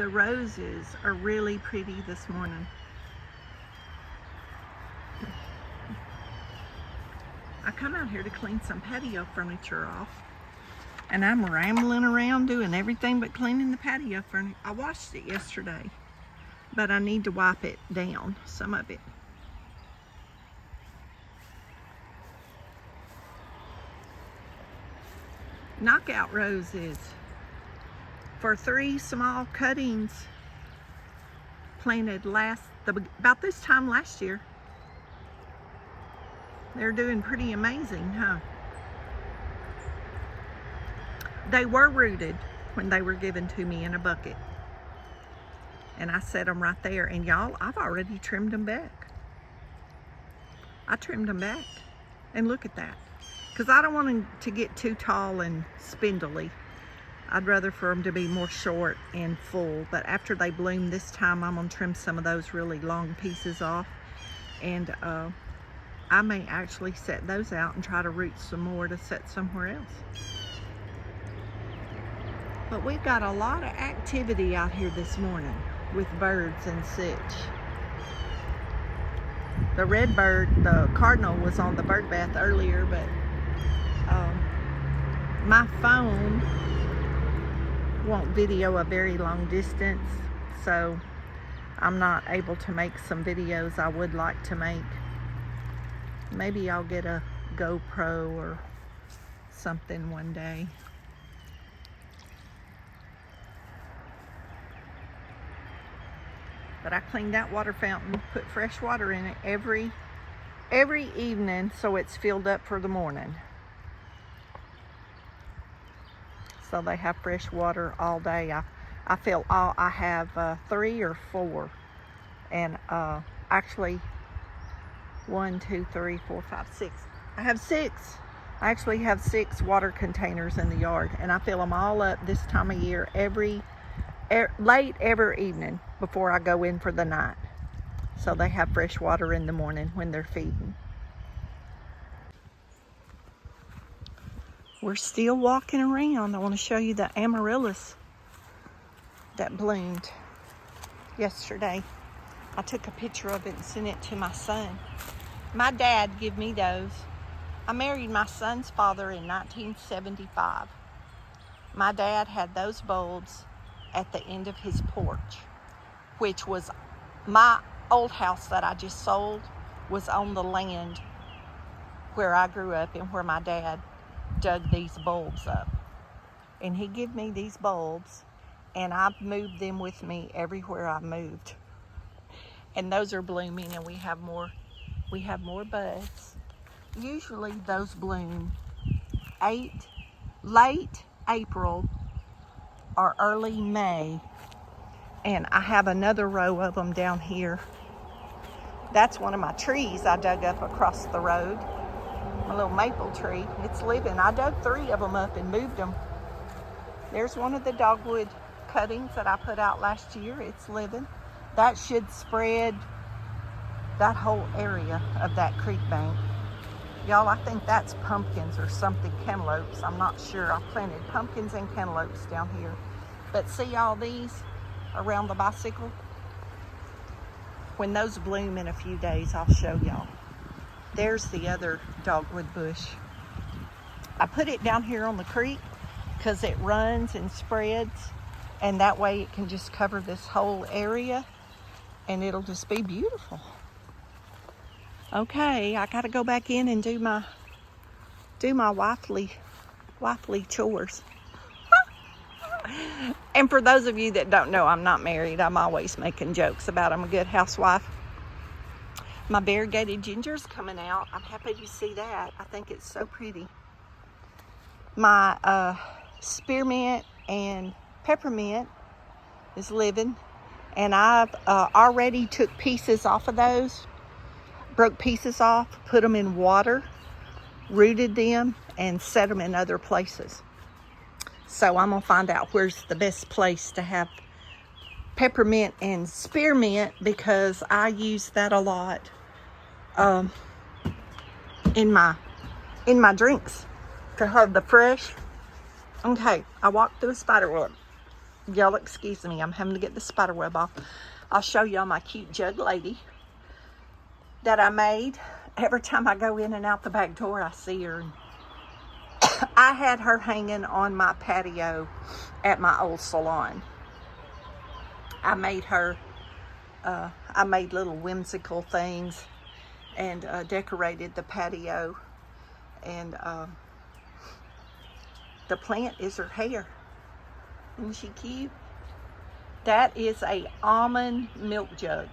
The roses are really pretty this morning. I come out here to clean some patio furniture off, and I'm rambling around doing everything but cleaning the patio furniture. I washed it yesterday, but I need to wipe it down, some of it. Knockout roses for 3 small cuttings planted about this time last year. They're doing pretty amazing, huh? They were rooted when they were given to me in a bucket, and I set them right there. And y'all, I've already trimmed them back. I trimmed them back, and look at that, because I don't want them to get too tall and spindly. I'd rather for them to be more short and full. But after they bloom this time, I'm gonna trim some of those really long pieces off, and I may actually set those out and try to root some more to set somewhere else. But we've got a lot of activity out here this morning with birds and such. The red bird, the cardinal, was on the bird bath earlier, but my phone won't video a very long distance, so I'm not able to make some videos I would like to make. Maybe I'll get a GoPro or something one day. But I cleaned that water fountain, put fresh water in it every evening, so it's filled up for the morning. So they have fresh water all day. I have 3 or 4, and actually 1, 2, 3, 4, 5, 6. I have 6. I actually have 6 water containers in the yard, and I fill them all up this time of year late every evening before I go in for the night. So they have fresh water in the morning when they're feeding. We're still walking around. I want to show you the amaryllis that bloomed yesterday. I took a picture of it and sent it to my son. My dad gave me those. I married my son's father in 1975. My dad had those bulbs at the end of his porch, which was my old house that I just sold, was on the land where I grew up and where my dad dug these bulbs up. And he gave me these bulbs, and I've moved them with me everywhere I moved. And those are blooming, and we have more buds. Usually those bloom late April or early May. And I have another row of them down here. That's one of my trees I dug up across the road. My little maple tree. It's living. I dug 3 of them up and moved them. There's one of the dogwood cuttings that I put out last year. It's living. That should spread that whole area of that creek bank. Y'all, I think that's pumpkins or something, cantaloupes. I'm not sure. I planted pumpkins and cantaloupes down here. But see all these around the bicycle? When those bloom in a few days, I'll show y'all. There's the other dogwood bush. I put it down here on the creek because it runs and spreads, and that way it can just cover this whole area, and it'll just be beautiful. Okay, I gotta go back in and do my wifely chores. And for those of you that don't know, I'm not married. I'm always making jokes about I'm a good housewife. My variegated ginger's coming out. I'm happy to see that. I think it's so pretty. My spearmint and peppermint is living, and I've already took pieces off of those, broke pieces off, put them in water, rooted them, and set them in other places. So I'm gonna find out where's the best place to have peppermint and spearmint, because I use that a lot in my drinks to have the fresh. Okay, I walked through a spider web. y'all excuse me, I'm having to get the spider web off. I'll show y'all my cute jug lady that I made. Every time I go in and out the back door, I see her. I had her hanging on my patio at my old salon. I made her, I made little whimsical things and decorated the patio. And the plant is her hair. Isn't she cute? That is a almond milk jug.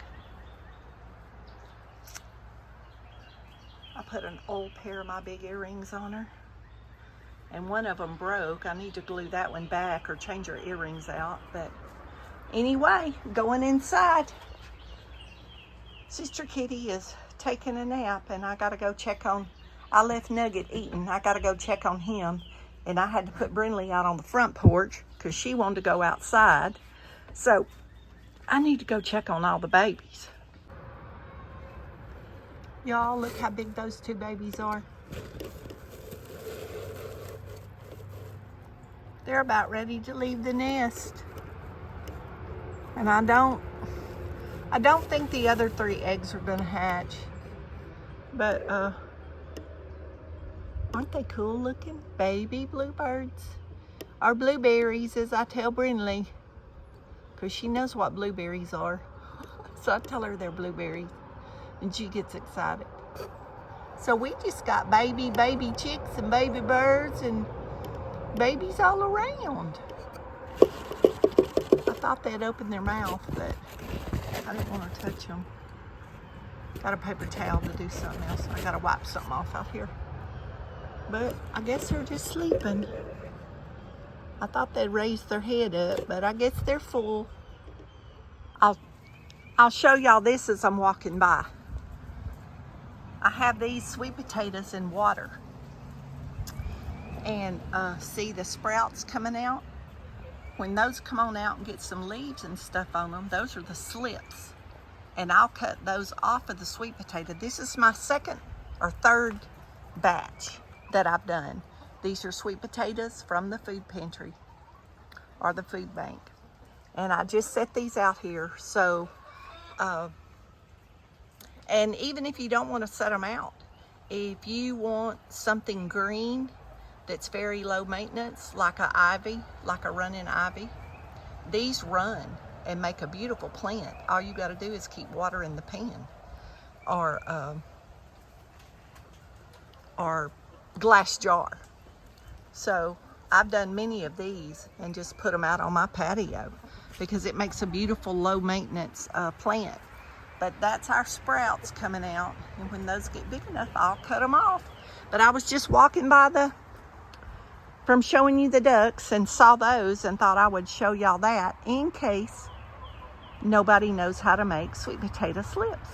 I put an old pair of my big earrings on her. And one of them broke. I need to glue that one back or change her earrings out. But anyway, going inside. Sister Kitty is taking a nap and I got to go check on, I left Nugget eating. I got to go check on him. And I had to put Brinley out on the front porch because she wanted to go outside. So I need to go check on all the babies. Y'all, look how big those two babies are. They're about ready to leave the nest. And I don't think the other 3 eggs are gonna hatch. But aren't they cool looking? Baby bluebirds. Or blueberries, as I tell Brinley. Because she knows what blueberries are. So I tell her they're blueberries. And she gets excited. So we just got baby chicks and baby birds and babies all around. I thought they'd open their mouth, but I didn't want to touch them. Got a paper towel to do something else. I got to wipe something off out here. But I guess they're just sleeping. I thought they'd raise their head up, but I guess they're full. I'll show y'all this as I'm walking by. I have these sweet potatoes in water. And see the sprouts coming out? When those come on out and get some leaves and stuff on them, those are the slips. And I'll cut those off of the sweet potato. This is my 2nd or 3rd batch that I've done. These are sweet potatoes from the food pantry or the food bank. And I just set these out here. So, and even if you don't want to set them out, if you want something green that's very low maintenance, like a ivy, like a running ivy, these run and make a beautiful plant. All you got to do is keep water in the pan or glass jar. So I've done many of these and just put them out on my patio because it makes a beautiful low maintenance plant. But that's our sprouts coming out, and when those get big enough, I'll cut them off. But I was just walking by from showing you the ducks and saw those and thought I would show y'all that in case nobody knows how to make sweet potato slips.